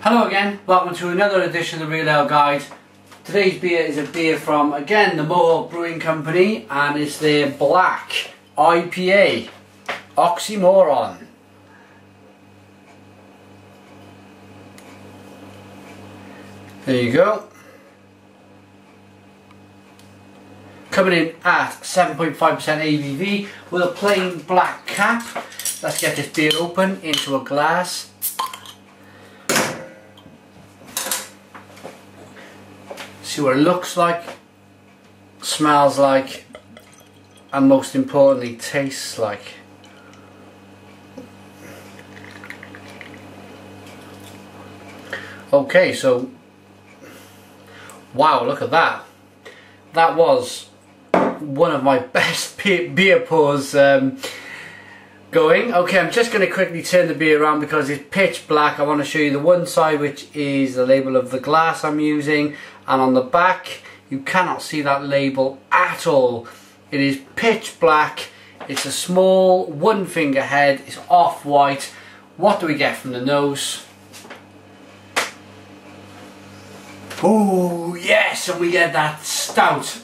Hello again, welcome to another edition of the Real Ale Guide. Today's beer is a beer from, again, the Mohawk Brewing Company, and it's their black IPA, Oxymoron. There you go. Coming in at 7.5% ABV with a plain black cap. Let's get this beer open into a glass. See what it looks like, smells like, and most importantly tastes like. Okay, so wow, look at that. That was one of my best beer pours going. Okay, I'm just going to quickly turn the beer around because it's pitch black. I want to show you the one side, which is the label of the glass I'm using, and on the back you cannot see that label at all. It is pitch black. It's a small one finger head. It's off-white. What do we get from the nose? Oh yes, and we get that stout.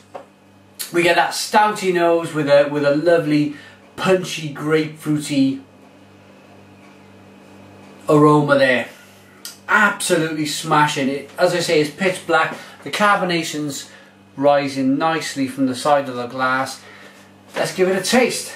We get that stouty nose with a lovely punchy grapefruity aroma there. Absolutely smashing it. As I say, it's pitch black. The carbonation's rising nicely from the side of the glass. Let's give it a taste.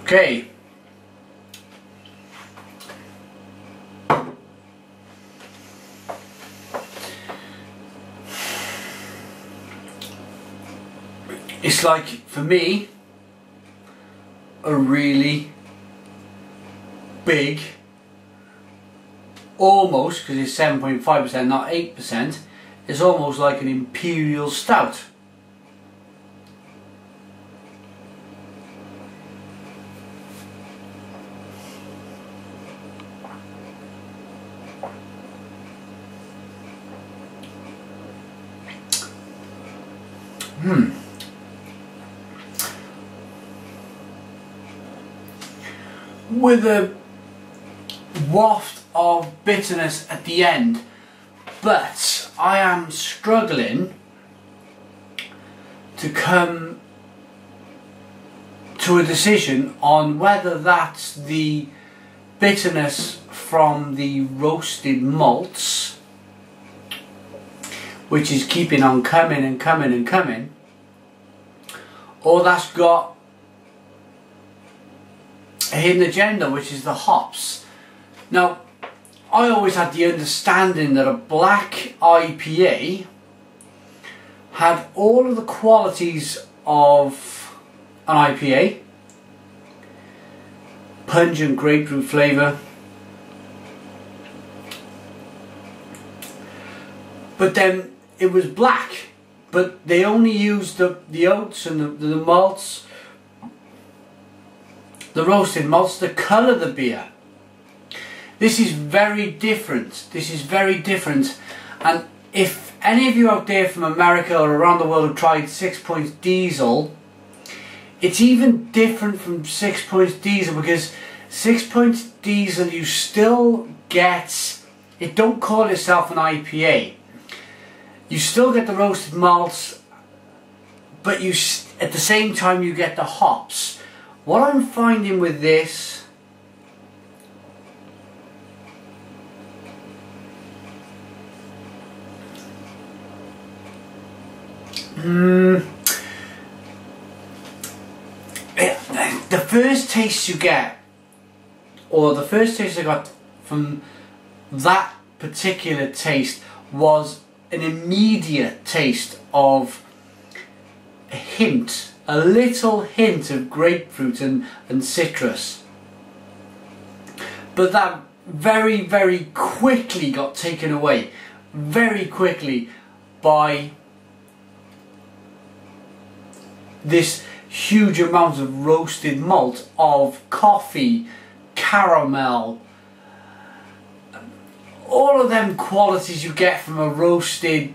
Okay. It's like, for me, a really big, almost, because it's 7.5%, not 8%, it's almost like an imperial stout. With a waft of bitterness at the end, but I am struggling to come to a decision on whether that's the bitterness from the roasted malts, which is keeping on coming and coming and coming, or that's got a hidden agenda, which is the hops. Now, I always had the understanding that a black IPA had all of the qualities of an IPA, pungent grapefruit flavour, but then it was black, but they only used the oats and the malts, the roasted malts, to colour the beer. This is very different. This is very different. And if any of you out there from America or around the world have tried 6 Points Diesel, it's even different from 6 Points Diesel, because 6 Points Diesel, you still get, it don't call itself an IPA. You still get the roasted malts, but you at the same time you get the hops. What I'm finding with this the first taste you get, or the first taste I got from that particular taste, was an immediate taste of a hint, a little hint of grapefruit and citrus. But that very, very quickly got taken away, very quickly, by this huge amount of roasted malt, of coffee, caramel, all of them qualities you get from a roasted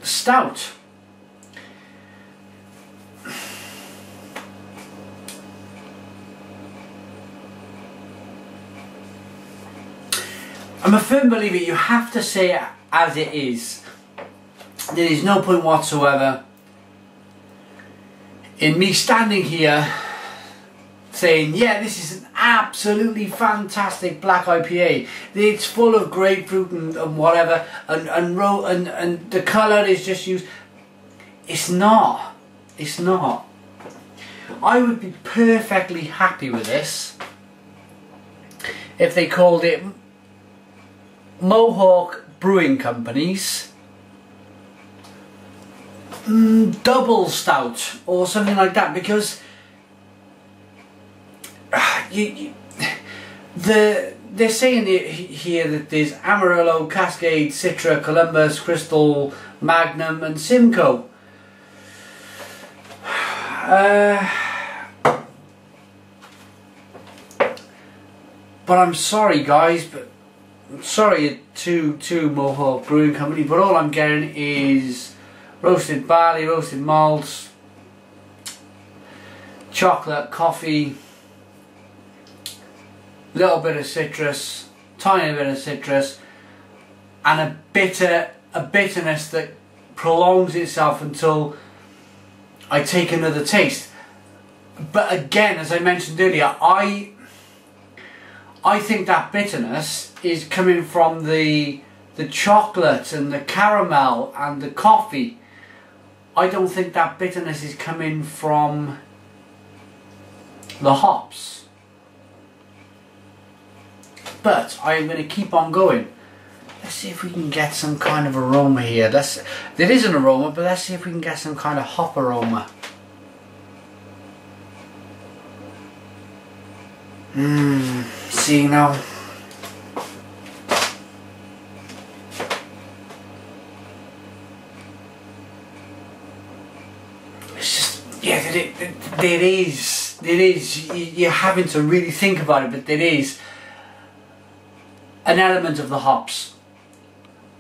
stout. I'm a firm believer you have to say it as it is. There is no point whatsoever in me standing here saying, yeah, this is an absolutely fantastic black IPA. It's full of grapefruit and whatever, and the colour is just used. It's not. It's not. I would be perfectly happy with this if they called it Mohawk Brewing Company's double stout or something like that, because they're saying here that there's Amarillo, Cascade, Citra, Columbus, Crystal, Magnum and Simcoe. But I'm sorry guys, but sorry to Mohawk Brewing Company, but all I'm getting is roasted barley, roasted malts, chocolate, coffee, little bit of citrus, tiny bit of citrus, and a bitterness that prolongs itself until I take another taste. But again, as I mentioned earlier, I think that bitterness is coming from the chocolate and the caramel and the coffee. I don't think that bitterness is coming from the hops. But I am going to keep on going. Let's see if we can get some kind of aroma here. There is an aroma, but let's see if we can get some kind of hop aroma. See now. It's just, yeah, there is. You're having to really think about it, but there is an element of the hops.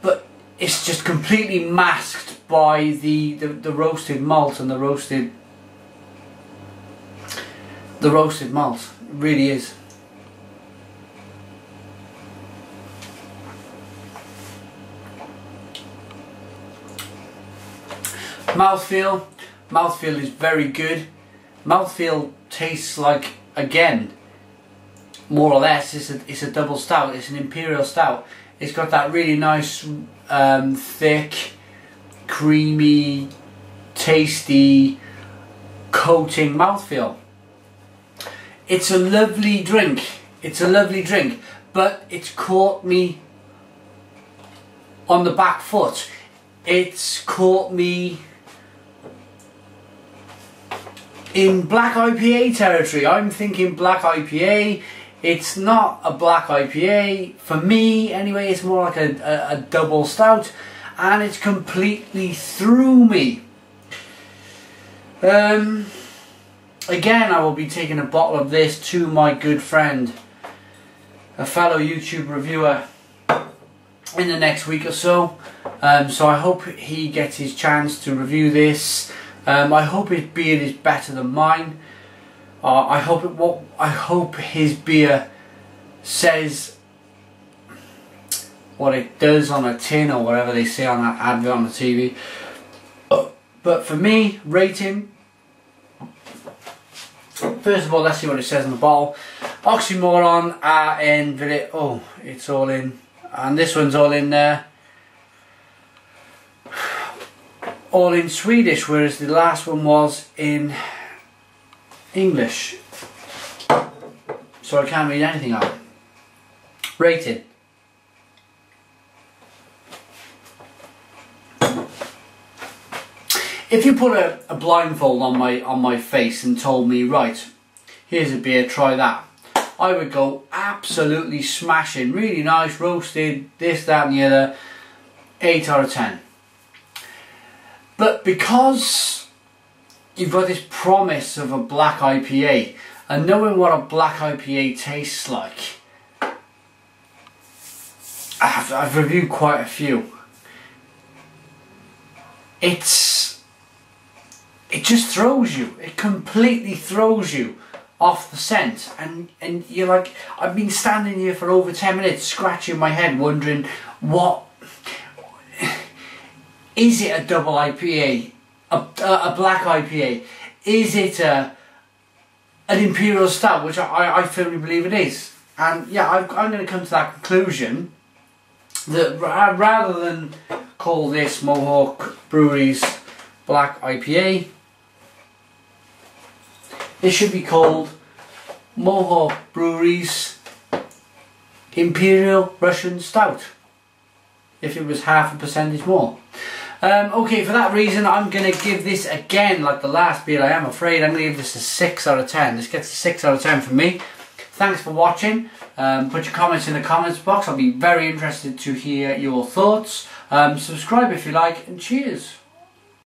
But it's just completely masked by the roasted malt and the roasted malt. It really is. Mouthfeel is very good. Mouthfeel tastes like, again, more or less, it's a double stout. It's an imperial stout. It's got that really nice, thick, creamy, tasty, coating mouthfeel. It's a lovely drink. It's a lovely drink, but it's caught me on the back foot. It's caught me in black IPA territory. I'm thinking black IPA. It's not a black IPA for me anyway. It's more like a double stout, and it's completely through me. Again, I will be taking a bottle of this to my good friend, a fellow YouTube reviewer, in the next week or so. So I hope he gets his chance to review this. I hope his beer is better than mine. I hope his beer says what it does on a tin or whatever they say on that advert on the TV. But for me, rating. First of all, let's see what it says on the bottle. Oxymoron in Village. Oh, it's all in, and this one's all in there. All in Swedish, whereas the last one was in English. So I can't read anything out. Rated. If you put a blindfold on my face and told me, right, here's a beer, try that, I would go absolutely smashing. Really nice, roasted, this, that and the other, 8 out of 10. But because you've got this promise of a black IPA, and knowing what a black IPA tastes like, I've reviewed quite a few. It just throws you. It completely throws you off the scent, and you're like, I've been standing here for over 10 minutes scratching my head wondering, what is it? A double IPA, a black IPA? Is it an imperial stout, which I firmly believe it is? And yeah, I'm going to come to that conclusion that rather than call this Mohawk Brewery's black IPA, it should be called Mohawk Brewery's Imperial Russian Stout, if it was 0.5% more. Okay, for that reason, I'm going to give this, again, like the last beer, I am afraid, I'm going to give this a 6 out of 10. This gets a 6 out of 10 from me. Thanks for watching. Put your comments in the comments box. I'll be very interested to hear your thoughts. Subscribe if you like, and cheers.